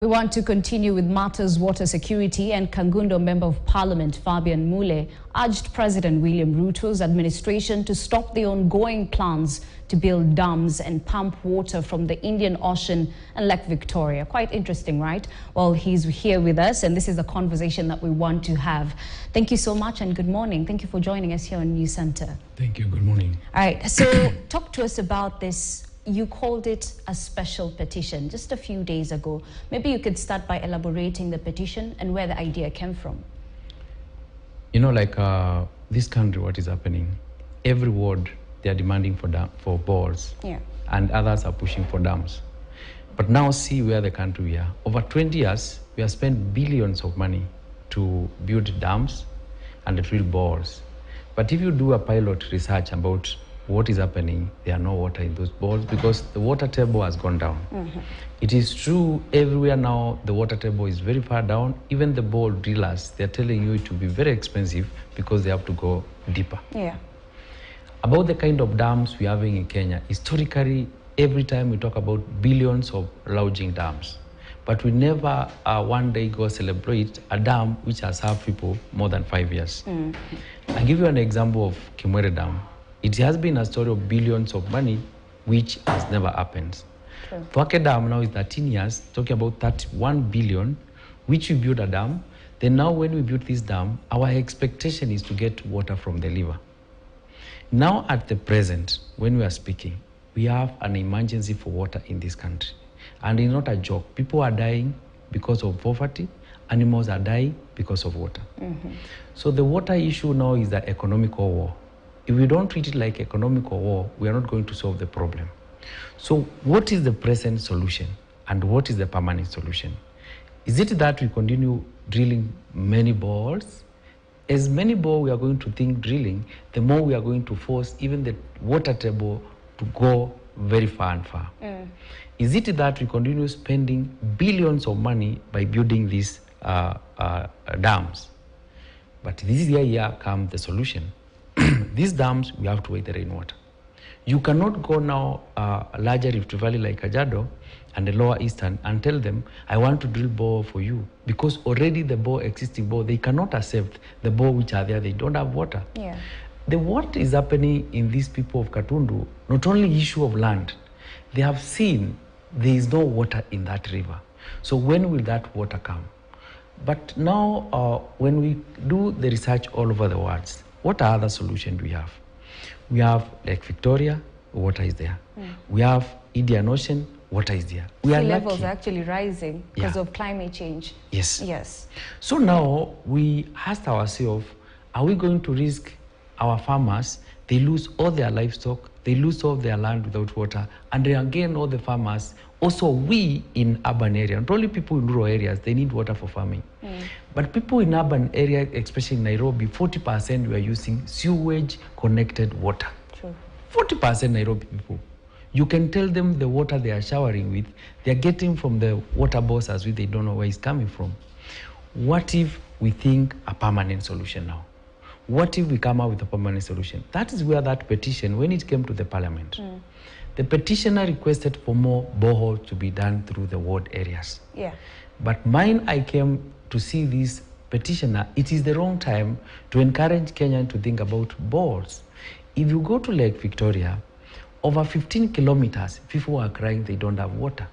We want to continue with matters water security, and Kangundo Member of Parliament Fabian Mule urged President William Ruto's administration to stop the ongoing plans to build dams and pump water from the Indian Ocean and Lake Victoria. Quite interesting, right? Well, he's here with us, and this is a conversation that we want to have. Thank you so much and good morning. Thank you for joining us here on News Center. Thank you. Good morning. All right, so talk to us about this. You called it a special petition just a few days ago. Maybe you could start by elaborating the petition and where the idea came from. You know, like this country, what is happening? Every ward, they are demanding for bores, and others are pushing for dams. But now see where the country we are. Over 20 years, we have spent billions of money to build dams and to drill bores. But if you do a pilot research about what is happening, there are no water in those bores because the water table has gone down. It is true everywhere now the water table is very far down. Even the bore drillers, they're telling you it will be very expensive because they have to go deeper. About the kind of dams we're having in Kenya, historically, every time we talk about billions of lodging dams, but we never one day go celebrate a dam which has served people more than 5 years. I'll give you an example of Kimwere Dam. It has been a story of billions of money, which has never happened. Twake Dam now is 13 years, talking about 31 billion, which we built a dam. Then now when we built this dam, our expectation is to get water from the river. Now at the present, when we are speaking, we have an emergency for water in this country. And it's not a joke. People are dying because of poverty. Animals are dying because of water. So the water issue now is the economical war. If we don't treat it like economical war, we are not going to solve the problem. So what is the present solution and what is the permanent solution? Is it that we continue drilling many bores? As many bores we are going to think drilling, the more we are going to force even the water table to go very far and far. Is it that we continue spending billions of money by building these dams? But this year comes the solution. These dams, we have to wait the rainwater. You cannot go now larger Rift Valley like Kajiado and the lower eastern and tell them, I want to drill bore for you. Because already the bore, existing bore, they cannot accept the bore which are there, they don't have water. What is happening in these people of Katundu, not only issue of land, they have seen there is no water in that river. So when will that water come? But now when we do the research all over the world, what other solutions do we have? We have Lake Victoria, water is there. We have Indian Ocean, water is there. Sea levels are actually rising because of climate change. Yes. So now we asked ourselves, are we going to risk our farmers? They lose all their livestock, they lose all their land without water, and then again all the farmers, also we in urban areas, not only people in rural areas, they need water for farming. But people in urban areas, especially in Nairobi, 40% we are using sewage-connected water. 40% Nairobi people. You can tell them the water they are showering with, they are getting from the water bores as well, they don't know where it's coming from. What if we think a permanent solution now? What if we come up with a permanent solution? That is where that petition, when it came to the parliament, the petitioner requested for more boreholes to be done through the ward areas. But mine, I came to see this petitioner, it is the wrong time to encourage Kenyans to think about bores. If you go to Lake Victoria, over 15 kilometers, people are crying they don't have water.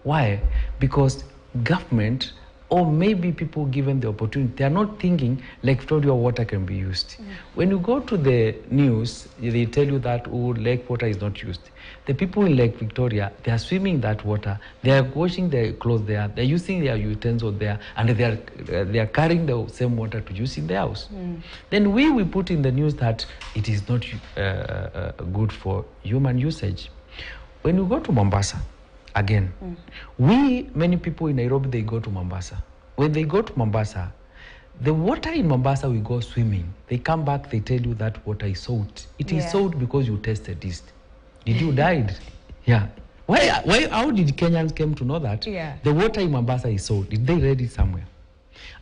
Why? Because government, or maybe people given the opportunity, they are not thinking Lake Victoria water can be used. When you go to the news, they tell you that lake water is not used. The people in Lake Victoria, they are swimming that water, they are washing their clothes there, they are using their utensils there, and they are carrying the same water to use in their house. Then we put in the news that it is not good for human usage. When you go to Mombasa, again, many people in Nairobi, they go to Mombasa. When they go to Mombasa, the water in Mombasa, we go swimming. They come back, they tell you that water is salt. It is salt because you tested it. Did you died? Why? How did Kenyans come to know that? The water in Mombasa is salt. Did they read it somewhere?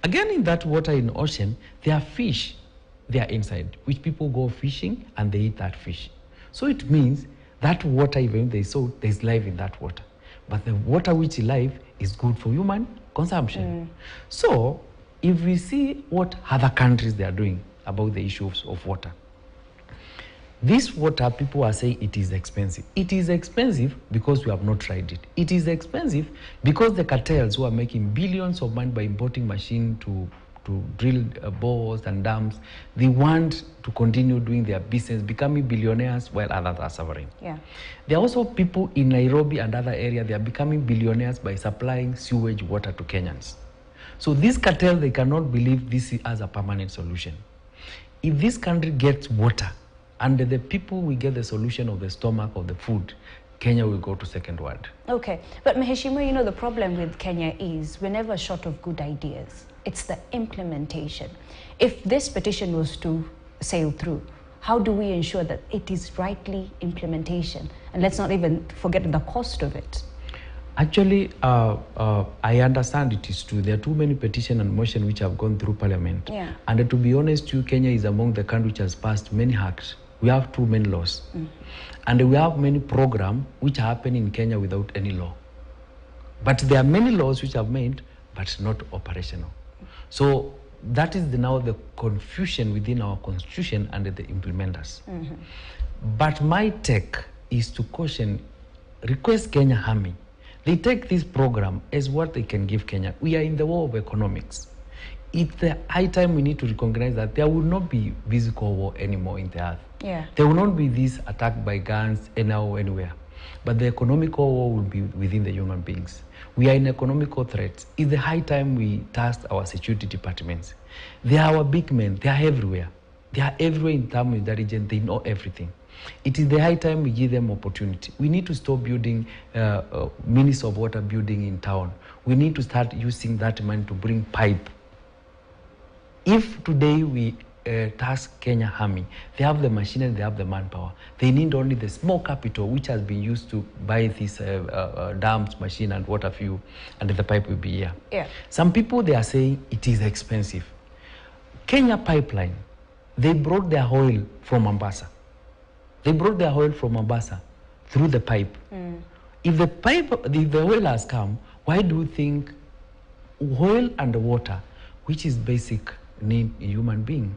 Again, in that water in the ocean, there are fish. They are inside, which people go fishing and they eat that fish. So it means that water, even if they salt, there's life in that water. but the water which is life is good for human consumption. So if we see what other countries they are doing about the issues of water, this water, people are saying it is expensive. It is expensive because we have not tried it. It is expensive because the cartels who are making billions of money by importing machines to drill bores and dams, they want to continue doing their business, becoming billionaires while others are suffering. Yeah. There are also people in Nairobi and other areas, they are becoming billionaires by supplying sewage water to Kenyans. So this cartel, they cannot believe this as a permanent solution. If this country gets water, and the people will get the solution of the stomach of the food, Kenya will go to second world. Okay, but Mheshimiwa, you know, the problem with Kenya is we're never short of good ideas. It's the implementation. If this petition was to sail through, how do we ensure that it is rightly implementation? And let's not even forget the cost of it. Actually, I understand it is true. There are too many petitions and motions which have gone through Parliament. Yeah. And to be honest, Kenya is among the countries which has passed many acts. We have too many laws. And we have many programs which happen in Kenya without any law. But there are many laws which are made, but not operational. So that is now the confusion within our constitution and the implementers. But my take is to caution, request Kenya Army. They take this program as what they can give Kenya. We are in the war of economics. It's the high time we need to recognize that there will not be physical war anymore in the earth. Yeah. There will not be this attack by guns anywhere. But the economical war will be within the human beings. We are in economical threats. It's the high time we task our security departments. They are our big men. They are everywhere. They are everywhere in terms of intelligence. They know everything. It is the high time we give them opportunity. We need to stop building minutes of water building in town. We need to start using that money to bring pipe. If today we task Kenya Army, they have the machinery, they have the manpower. They need only the small capital which has been used to buy this dams, machine and water fuel, and the pipe will be here. Yeah. Some people, they are saying it is expensive. Kenya Pipeline, they brought their oil from Mombasa. They brought their oil from Mombasa through the pipe. If the oil has come, why do you think oil and water, which is basic need in human being?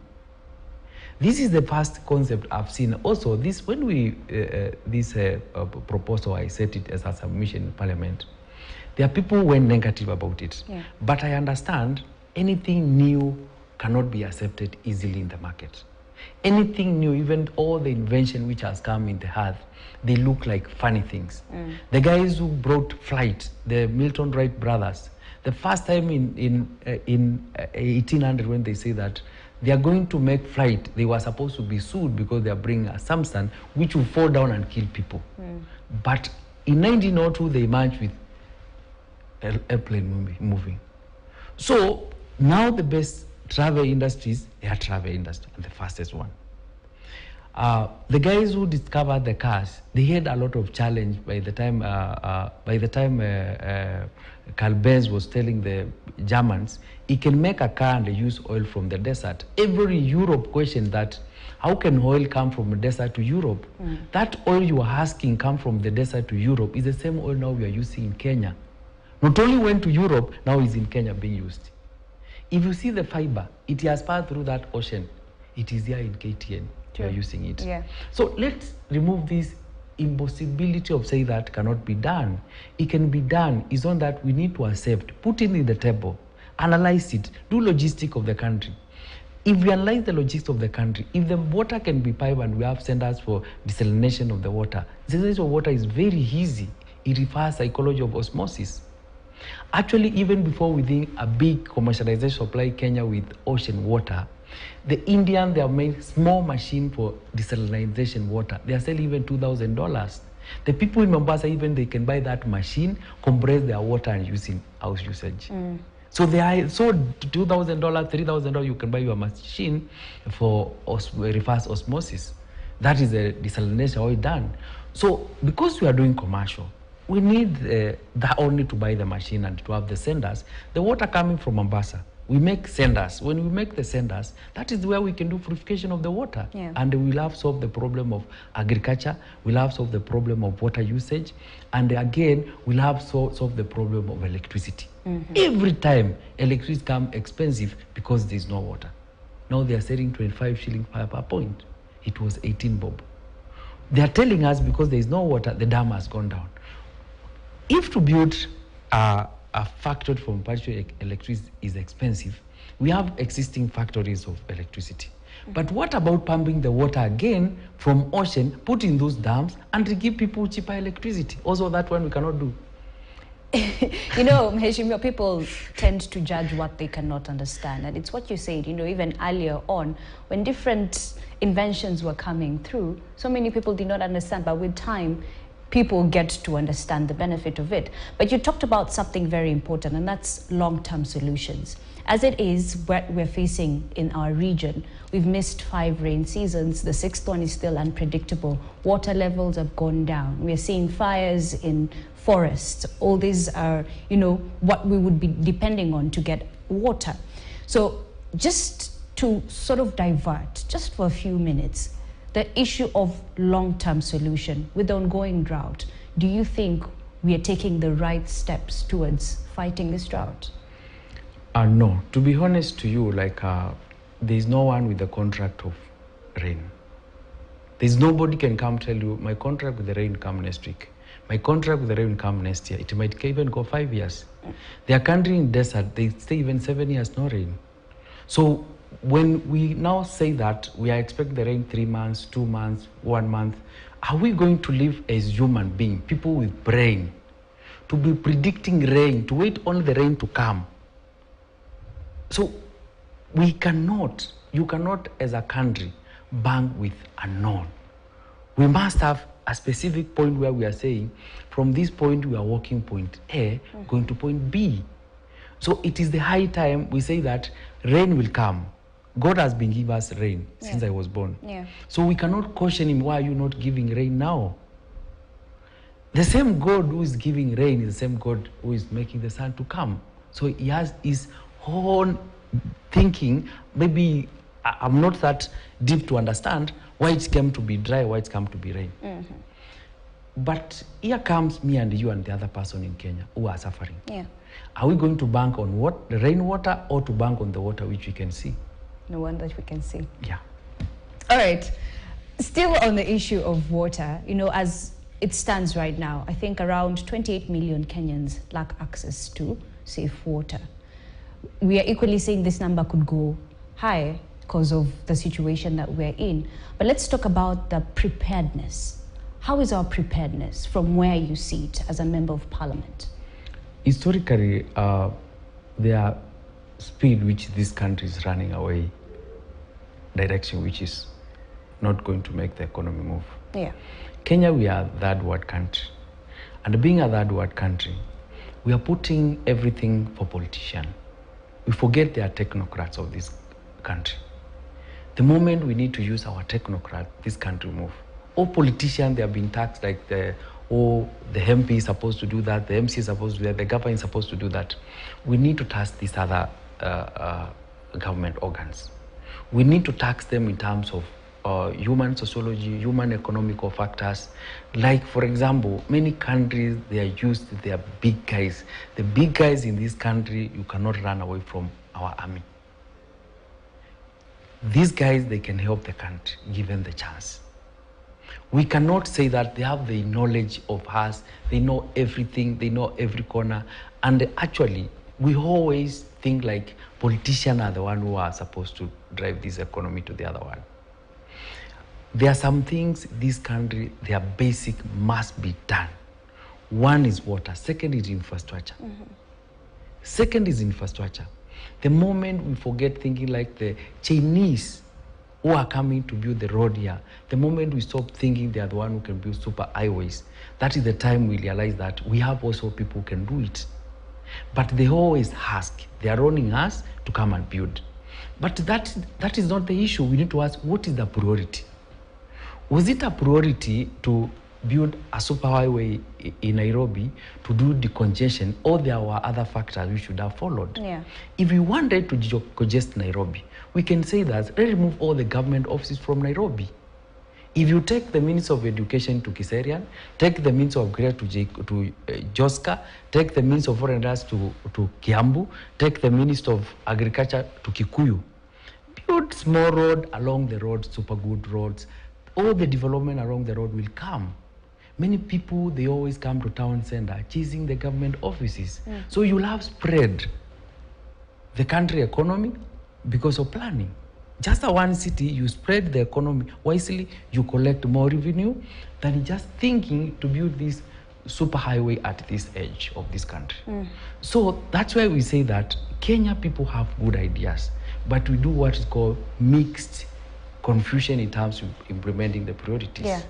This is the first concept I've seen. Also, this when we this proposal, I set it as a submission in Parliament. There are people who went negative about it. Yeah. But I understand anything new cannot be accepted easily in the market. Anything new, even all the invention which has come in the earth, they look like funny things. The guys who brought flight, the Milton Wright brothers, the first time in 1800 when they say that they are going to make flight, they were supposed to be sued because they are bringing a substance which will fall down and kill people. But in 1902, they emerged with airplane moving. So now the best travel industries, air travel industry, and the fastest one. The guys who discovered the cars, they had a lot of challenge by the time Carl Benz was telling the Germans, he can make a car and use oil from the desert. Every Europe questioned that, how can oil come from the desert to Europe? That oil you are asking come from the desert to Europe is the same oil now we are using in Kenya. Not only went to Europe, now is in Kenya being used. If you see the fiber, it has passed through that ocean. It is here in KTN. We are using it. Yeah. So let's remove this impossibility of saying that cannot be done. It can be done. It's on that we need to accept, put it in the table, analyze it, do logistics of the country. If we analyze the logistics of the country, if the water can be piped and we have centers for desalination of the water, desalination of water is very easy. It requires psychology of osmosis. Actually, even before within a big commercialization supply Kenya with ocean water, the Indian, they have made small machine for desalination water. They are selling even $2,000. The people in Mombasa, even they can buy that machine, compress their water and use in house usage. So they are $2,000, $3,000, you can buy your machine for reverse osmosis. That is the desalination oil done. So because we are doing commercial, we need that only to buy the machine and to have the senders. The water coming from Mombasa, We make centers. When we make the centers, that is where we can do purification of the water. And we'll have solved the problem of agriculture. We'll have solved the problem of water usage. And again, we'll have solved the problem of electricity. Every time, electricity becomes expensive because there's no water. Now they are selling 25 shillings per point. It was 18 bob. They are telling us because there is no water, the dam has gone down. If to build a factory from partial electricity is expensive, we have existing factories of electricity. But what about pumping the water again from ocean, put in those dams, and to give people cheaper electricity? Also, that one we cannot do. You know, Mheshimiwa, people tend to judge what they cannot understand. And it's what you said, you know, even earlier on, when different inventions were coming through, so many people did not understand. But with time, people get to understand the benefit of it. But you talked about something very important, and that's long-term solutions. As it is, what we're facing in our region, we've missed 5 rain seasons. The 6th one is still unpredictable. Water levels have gone down. We're seeing fires in forests. All these are, you know, what we would be depending on to get water. So just to sort of divert, just for a few minutes, the issue of long-term solution with the ongoing drought, do you think we are taking the right steps towards fighting this drought? No. To be honest to you, like, there's no one with the contract of rain. There's nobody can come tell you, my contract with the rain come next week. My contract with the rain come next year. It might even go 5 years. There are countries in desert, they stay even 7 years, no rain. So when we now say that we are expecting the rain 3 months, 2 months, 1 month, are we going to live as human beings, people with brain, to be predicting rain, to wait only the rain to come? So we cannot, you cannot as a country bank with unknown. We must have a specific point where we are saying, from this point we are walking point A, going to point B. So it is the high time we say that rain will come. God has been giving us rain since I was born. So we cannot caution him, why are you not giving rain now? The same God who is giving rain is the same God who is making the sun to come. So he has his own thinking. Maybe I'm not that deep to understand why it came to be dry, why it came to be rain. But here comes me and you and the other person in Kenya who are suffering. Are we going to bank on what? The rainwater, or to bank on the water which we can see? The one that we can see. Yeah. All right. Still on the issue of water, you know, as it stands right now, I think around 28 million Kenyans lack access to safe water. We are equally saying this number could go higher because of the situation that we're in. But let's talk about the preparedness. How is our preparedness from where you see it as a member of parliament? Historically, the speed which this country is running away, direction which is not going to make the economy move. Kenya, we are a third world country. And being a third world country, we are putting everything for politicians. We forget they are technocrats of this country. The moment we need to use our technocrat, this country will move. All politicians, they have been taxed like the MP is supposed to do that, the MC is supposed to do that, the government is supposed to do that. We need to tax these other government organs. We need to tax them in terms of human sociology, human economical factors. Like, for example, many countries, they are used to their big guys. The big guys in this country, you cannot run away from our army. These guys, they can help the country, given the chance. We cannot say that they have the knowledge of us, they know everything, they know every corner. And actually, we always think like politicians are the ones who are supposed to drive this economy to the other one. There are some things this country, their basic must be done. One is water, second is infrastructure. Second is infrastructure. The moment we forget thinking like the Chinese who are coming to build the road here, the moment we stop thinking they are the one who can build super highways, that is the time we realize that we have also people who can do it. But they always ask, they are running us to come and build. But that is not the issue. We need to ask, what is the priority? Was it a priority to build a superhighway in Nairobi to do decongestion, or there were other factors we should have followed. Yeah. If we wanted to decongest Nairobi, we can say that let's remove all the government offices from Nairobi. If you take the Minister of Education to Kiserian, take the Minister of Grace to Joska, take the Minister of Foreign Affairs to Kiambu, take the Minister of Agriculture to Kikuyu, build small road along the road, super good roads. All the development along the road will come. Many people, they always come to town center chasing the government offices. So you'll have spread the country economy because of planning. Just a one city, you spread the economy wisely, you collect more revenue than just thinking to build this superhighway at this edge of this country. So that's why we say that Kenya people have good ideas, but we do what is called mixed confusion in terms of implementing the priorities. Yeah.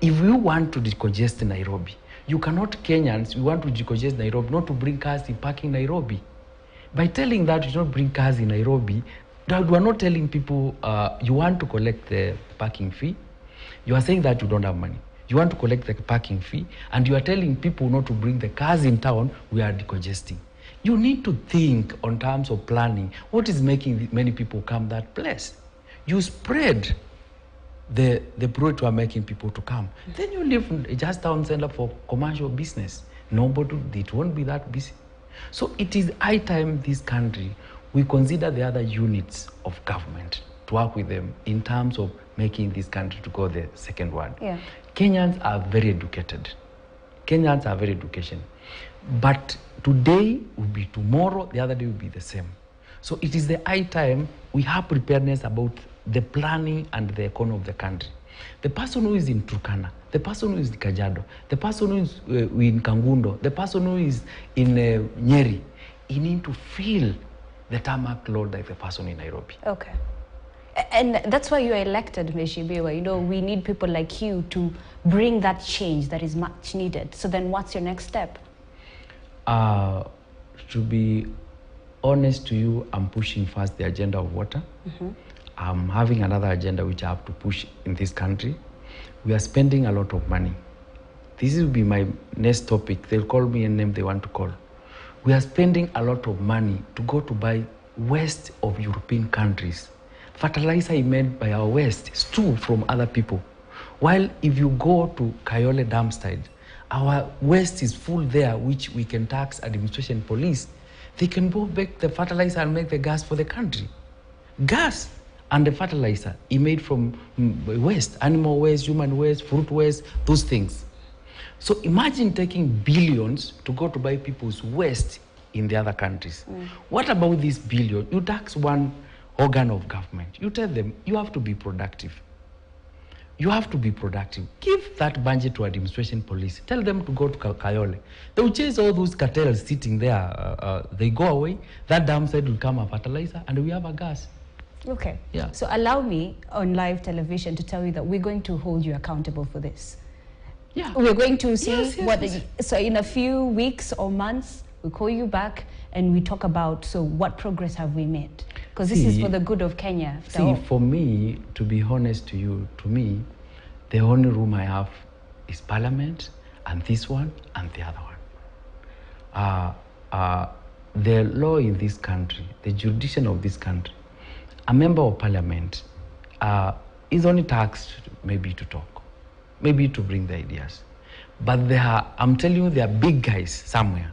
If we want to decongest Nairobi, you cannot, Kenyans, we want to decongest Nairobi, not to bring cars in parking Nairobi. By telling that you don't bring cars in Nairobi, we are not telling people you want to collect the parking fee. You are saying that you don't have money. You want to collect the parking fee, and you are telling people not to bring the cars in town. We are decongesting. You need to think on terms of planning. What is making many people come that place? You spread the priority you are making people to come. Then you leave just town center for commercial business. Nobody, it won't be that busy. So it is high time this country we consider the other units of government to work with them in terms of making this country to go the second one. Yeah. Kenyans are very educated. Kenyans are very educated. But today will be tomorrow, the other day will be the same. So it is the high time we have preparedness about the planning and the economy of the country. The person who is in Turkana, the person who is in Kajiado, the person who is in Kangundo, the person who is in Nyeri, he need to feel the tarmac load like the person in Nairobi. Okay. And that's why you are elected, Mheshimiwa. You know, we need people like you to bring that change that is much needed. So then what's your next step? To be honest to you, I'm pushing first the agenda of water. I'm having another agenda which I have to push in this country. We are spending a lot of money. This will be my next topic. They'll call me a name they want to call. We are spending a lot of money to go to buy waste of European countries. Fertilizer is made by our waste, stew from other people. While if you go to Kayole dam side, our waste is full there, which we can tax administration police. They can go back the fertilizer and make the gas for the country. Gas and the fertilizer is made from waste, animal waste, human waste, fruit waste, those things. So imagine taking billions to go to buy people's waste in the other countries. What about this billion? You tax one organ of government. You tell them, you have to be productive. You have to be productive. Give that budget to administration police. Tell them to go to Kayole. They will chase all those cartels sitting there. They go away. That dam side will come a fertilizer and we have a gas. Okay. Yeah. So allow me on live television to tell you that we're going to hold you accountable for this. Yeah. We're going to see yes. So in a few weeks or months, we'll call you back and we talk about, so what progress have we made? Because this is for the good of Kenya. See, for me, to be honest to you, to me, the only room I have is Parliament and this one and the other one. The law in this country, the jurisdiction of this country, a member of Parliament is only taxed maybe to talk, maybe to bring the ideas. But there are, I'm telling you, there are big guys somewhere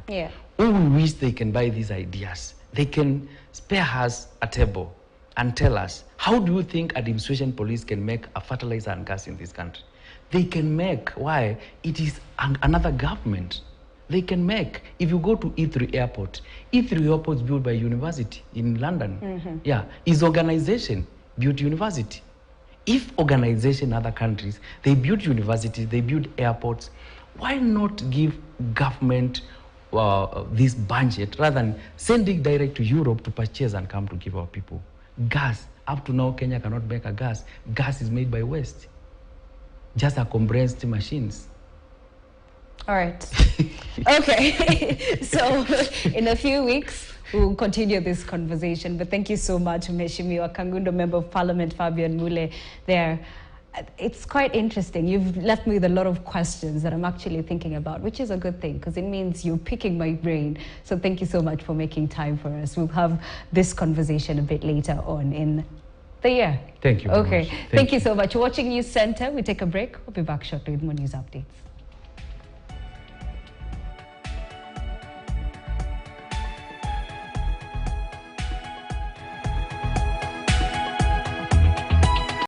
who wish they can buy these ideas. They can spare us a table and tell us, how do you think administration police can make a fertilizer and gas in this country? They can make, why? It is another government. They can make, if you go to E3 airport, E3 airport is built by university in London. Yeah, is organization built university. If organization in other countries, they build universities, they build airports, why not give government this budget rather than sending direct to Europe to purchase and come to give our people? Gas, up to now Kenya cannot make a gas. Gas is made by waste. Just a compressed machines. All right. Okay. So in a few weeks, we'll continue this conversation. But thank you so much, Mheshimiwa Kangundo, Member of Parliament, Fabian Mule, there. it's quite interesting. You've left me with a lot of questions that I'm actually thinking about, which is a good thing because it means you're picking my brain. So thank you so much for making time for us. We'll have this conversation a bit later on in the year. Thank you. Okay. Thank you so much. Watching News Center, we take a break. We'll be back shortly with more news updates.